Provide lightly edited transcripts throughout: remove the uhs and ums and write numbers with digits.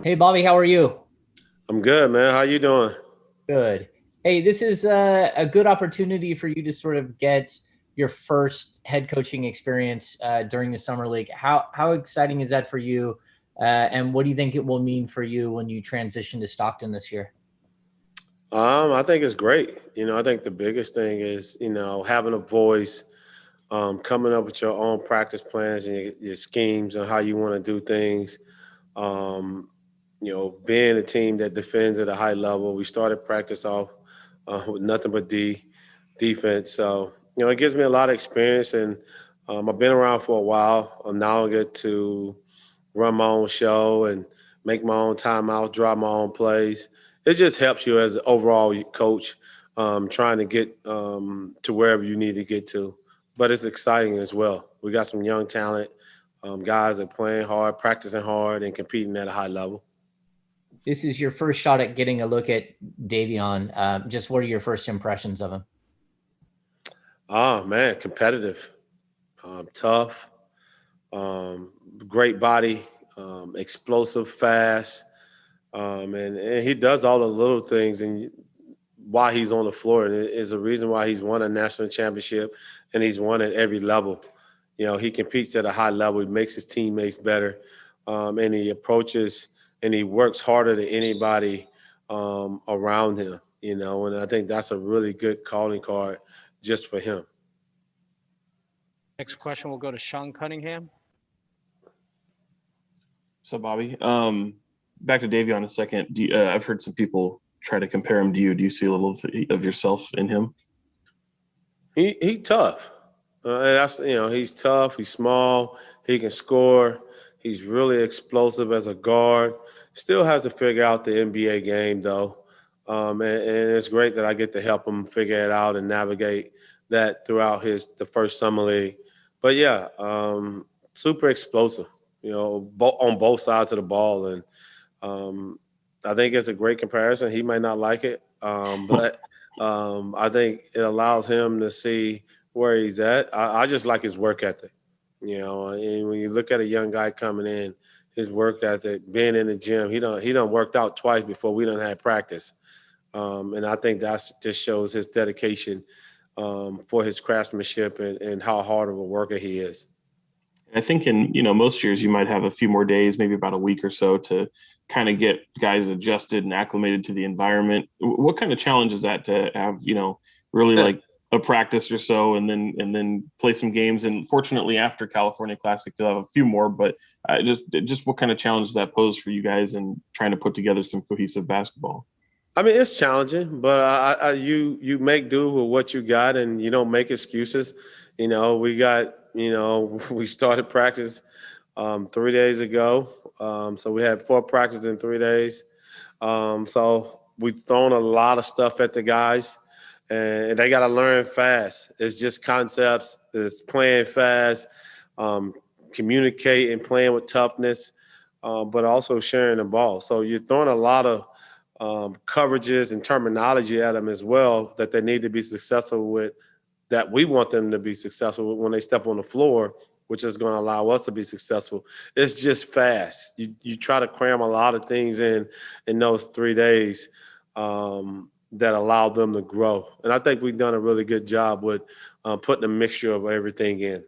Hey, Bobby, how are you? I'm good, man. How you doing? Good. Hey, this is a good opportunity for you to sort of get your first head coaching experience during the summer league. How exciting is that for you? And what do you think it will mean for you when you transition to Stockton this year? I think it's great. I think the biggest thing is, having a voice, coming up with your own practice plans and your schemes and how you want to do things. Um, being a team that defends at a high level. We started practice off with nothing but defense. So, it gives me a lot of experience and I've been around for a while. Now I get to run my own show and make my own timeouts, draw my own plays. It just helps you as an overall coach trying to get to wherever you need to get to. But it's exciting as well. We got some young talent, guys that playing hard, practicing hard, and competing at a high level. This is your first shot at getting a look at Davion. Just what are your first impressions of him? Oh man, competitive, tough, um, great body, explosive, fast, and he does all the little things. And why he's on the floor, and it is a reason why he's won a national championship, and he's won at every level. He competes at a high level. He makes his teammates better, and he approaches and he works harder than anybody around him. And I think that's a really good calling card just for him. Next question will go to Sean Cunningham. So, Bobby, back to Davion in a second. I've heard some people try to compare him to you. Do you see a little of yourself in him? He tough. And that's he's tough. He's small. He can score. He's really explosive as a guard. Still has to figure out the NBA game though, and it's great that I get to help him figure it out and navigate that throughout the first summer league. But yeah, super explosive. On both sides of the ball, and um, I think it's a great comparison. He might not like it, but I think it allows him to see where he's at. I just like his work ethic. And when you look at a young guy coming in, his work ethic, being in the gym, he done worked out twice before we done had practice, and I think that's just shows his dedication for his craftsmanship and how hard of a worker he is. I think in most years you might have a few more days, maybe about a week or so, to kind of get guys adjusted and acclimated to the environment. What kind of challenge is that to have really like a practice or so, and then play some games? And fortunately, after California Classic, you'll have a few more. But just what kind of challenge does that pose for you guys in trying to put together some cohesive basketball? I mean, it's challenging, but you make do with what you got, and you don't make excuses. We got we started practice 3 days ago, so we had 4 practices in 3 days. So we've thrown a lot of stuff at the guys, and they got to learn fast. It's just concepts. It's playing fast, um, communicating, playing with toughness, but also sharing the ball. So you're throwing a lot of coverages and terminology at them as well that they need to be successful with, that we want them to be successful with when they step on the floor, which is going to allow us to be successful. It's just fast. You try to cram a lot of things in those 3 days that allow them to grow. And I think we've done a really good job with putting a mixture of everything in.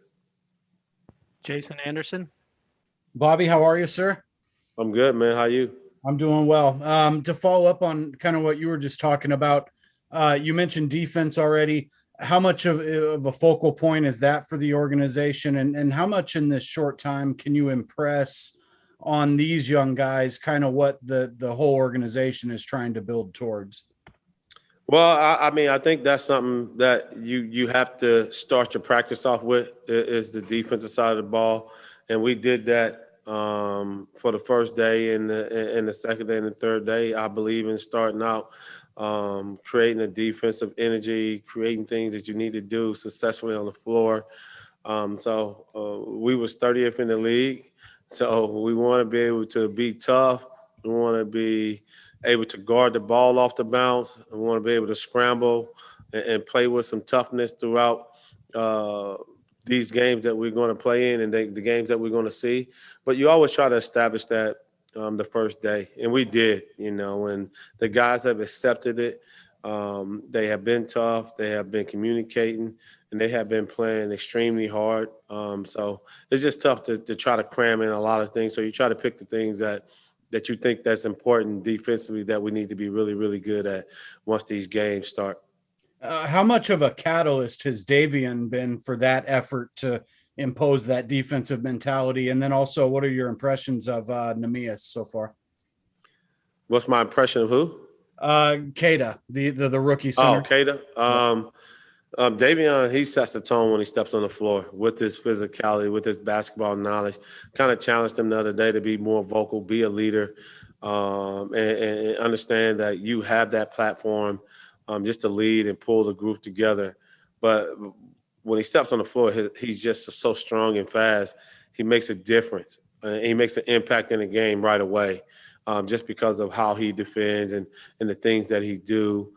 Jason Anderson. Bobby, how are you, sir? I'm good, man. How you? I'm doing well. To follow up on kind of what you were just talking about, you mentioned defense already. How much of a focal point is that for the organization, and how much in this short time can you impress on these young guys? Kind of what the whole organization is trying to build towards. Well, I mean, I think that's something that you have to start your practice off with is the defensive side of the ball, and we did that for the first day and the second day and the third day. I believe in starting out, creating a defensive energy, creating things that you need to do successfully on the floor. We was 30th in the league, so we want to be able to be tough. We want to be able to guard the ball off the bounce. We want to be able to scramble and play with some toughness throughout uh, these games that we're going to play in and the games that we're going to see. But you always try to establish that the first day, and we did, and the guys have accepted it. They have been tough. They have been communicating, and they have been playing extremely hard. So it's just tough to try to cram in a lot of things. So you try to pick the things that you think that's important defensively that we need to be really, really good at once these games start. How much of a catalyst has Davion been for that effort to impose that defensive mentality? And then also, what are your impressions of Jahmi'us so far? What's my impression of who? Keita, the rookie Oh, center. Keita. Davion, he sets the tone when he steps on the floor with his physicality, with his basketball knowledge. Kind of challenged him the other day to be more vocal, be a leader, and understand that you have that platform just to lead and pull the group together. But when he steps on the floor, he's just so strong and fast. He makes a difference. He makes an impact in the game right away, just because of how he defends and the things that he do.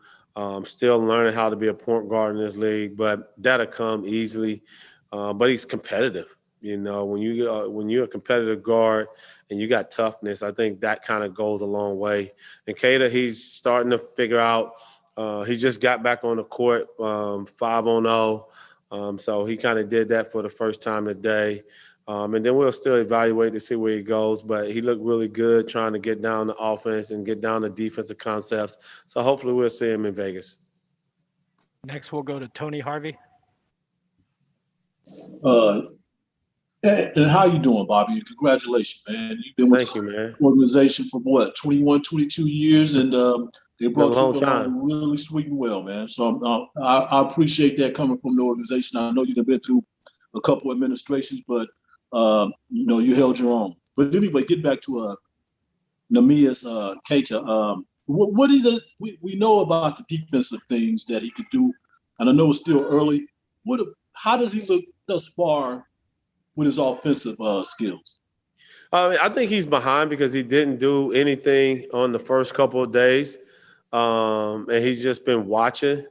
Still learning how to be a point guard in this league, but that'll come easily. But he's competitive. When you're a competitive guard and you got toughness, I think that kind of goes a long way. And Keita, he's starting to figure out. He just got back on the court 5-on-0. So he kind of did that for the first time today. And then we'll still evaluate to see where he goes. But he looked really good trying to get down the offense and get down the defensive concepts. So hopefully we'll see him in Vegas. Next, we'll go to Tony Harvey. And how you doing, Bobby? Congratulations, man. You've been with the organization for what, 21, 22 years, and they brought you along really sweet and well, man. So I appreciate that coming from the organization. I know you've been through a couple administrations, but you held your own. But anyway, get back to Jahmi'us Keita. What is it? We know about the defensive things that he could do, and I know it's still early. How does he look thus far with his offensive skills? I think he's behind because he didn't do anything on the first couple of days, and he's just been watching.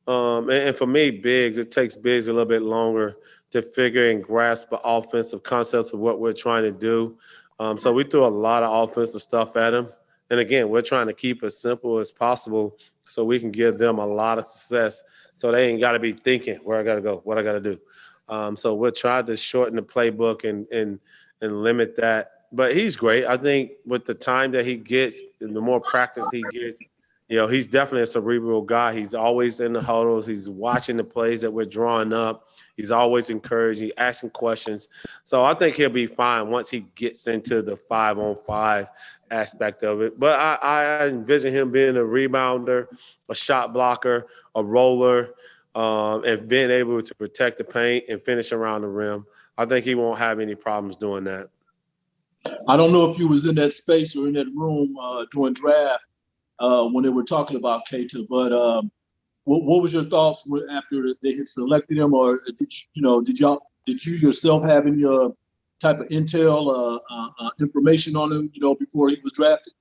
And for me, it takes bigs a little bit longer to figure and grasp the offensive concepts of what we're trying to do. So we threw a lot of offensive stuff at him. And again, we're trying to keep it as simple as possible so we can give them a lot of success so they ain't got to be thinking where I got to go, what I got to do. So we'll try to shorten the playbook and limit that. But he's great. I think with the time that he gets and the more practice he gets, he's definitely a cerebral guy. He's always in the huddles. He's watching the plays that we're drawing up. He's always encouraging, asking questions. So I think he'll be fine once he gets into the 5-on-5 aspect of it. But I envision him being a rebounder, a shot blocker, a roller, and being able to protect the paint and finish around the rim. I think he won't have any problems doing that. I don't know if you was in that space or in that room during draft when they were talking about Keita, but what was your thoughts after they had selected him, or did you yourself have any type of intel information on him, before he was drafted?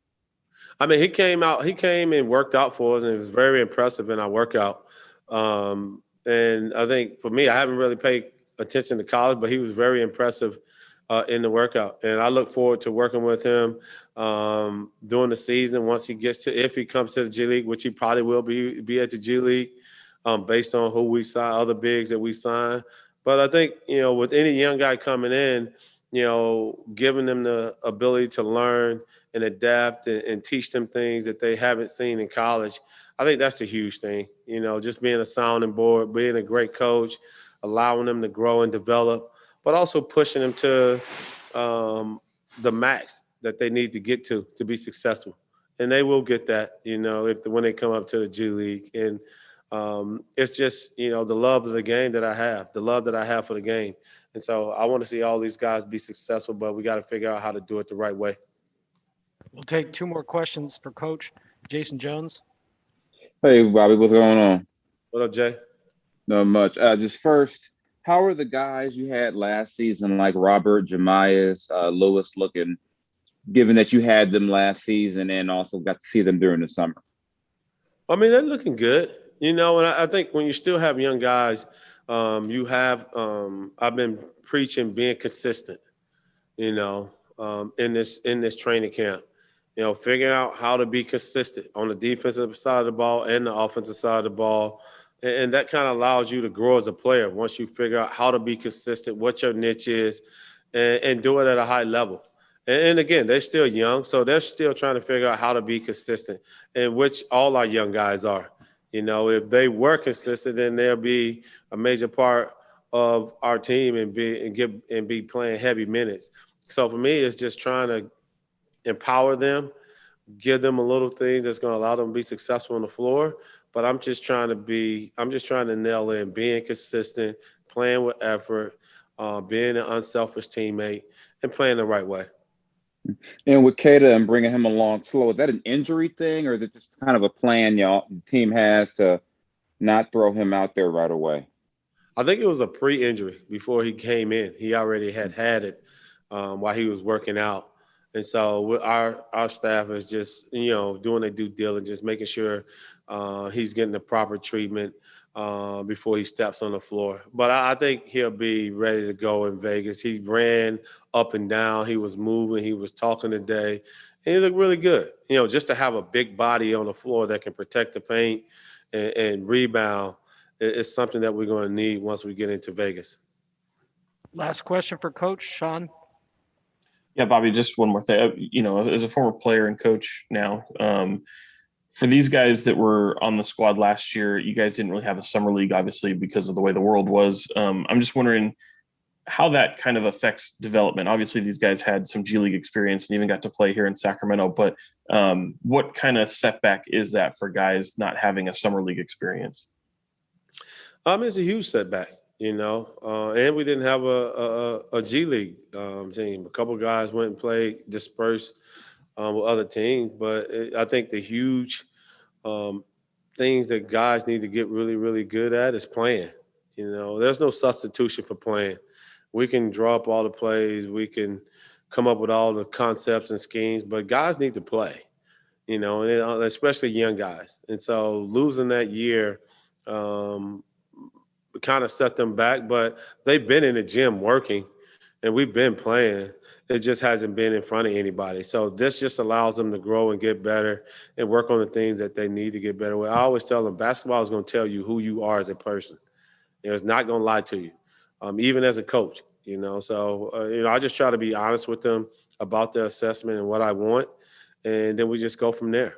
I mean, he came and worked out for us, and it was very impressive in our workout. And I think for me, I haven't really paid attention to college, but he was very impressive in the workout. And I look forward to working with him during the season once if he comes to the G League, which he probably will be at the G League based on who we sign, other bigs that we sign. But I think, with any young guy coming in, giving them the ability to learn and adapt and teach them things that they haven't seen in college, I think that's a huge thing. Just being a sounding board, being a great coach, allowing them to grow and develop, but also pushing them to the max that they need to get to be successful. And they will get that, when they come up to the G League. And it's just, the love of the game that I have, the love that I have for the game. And so I want to see all these guys be successful, but we got to figure out how to do it the right way. We'll take two more questions for Coach. Jason Jones. Hey, Bobby, what's going on? What up, Jay? Not much. Just first, how are the guys you had last season, like Robert, Jahmi'us, Lewis, looking, given that you had them last season and also got to see them during the summer? I mean, they're looking good. And I think when you still have young guys, I've been preaching being consistent, in this training camp. You know, figuring out how to be consistent on the defensive side of the ball and the offensive side of the ball. And that kind of allows you to grow as a player once you figure out how to be consistent, what your niche is, and do it at a high level. And again, they're still young, so they're still trying to figure out how to be consistent, and which all our young guys are. You know, if they were consistent, then they'll be a major part of our team and be playing heavy minutes. So for me, it's just trying to empower them, give them a little things that's going to allow them to be successful on the floor. But I'm just trying to nail in being consistent, playing with effort, being an unselfish teammate, and playing the right way. And with Keita and bringing him along slow, is that an injury thing, or is it just kind of a plan the team has to not throw him out there right away? I think it was a pre-injury before he came in. He already had it while he was working out. And so our staff is just, doing their due diligence, making sure he's getting the proper treatment before he steps on the floor. But I think he'll be ready to go in Vegas. He ran up and down. He was moving. He was talking today. And he looked really good. Just to have a big body on the floor that can protect the paint and rebound is something that we're going to need once we get into Vegas. Last question for Coach Sean. Yeah, Bobby, just one more thing. As a former player and coach now, for these guys that were on the squad last year, you guys didn't really have a summer league, obviously, because of the way the world was. I'm just wondering how that kind of affects development. Obviously, these guys had some G League experience and even got to play here in Sacramento. But what kind of setback is that for guys not having a summer league experience? It's a huge setback. And we didn't have a G League team. A couple guys went and played dispersed with other teams. But I think the huge things that guys need to get really, really good at is playing. There's no substitution for playing. We can draw up all the plays. We can come up with all the concepts and schemes. But guys need to play, and especially young guys. And so losing that year kind of set them back, but they've been in the gym working and we've been playing. It just hasn't been in front of anybody. So this just allows them to grow and get better and work on the things that they need to get better with. I always tell them basketball is going to tell you who you are as a person. It's not going to lie to you, even as a coach, So, I just try to be honest with them about their assessment and what I want, and then we just go from there.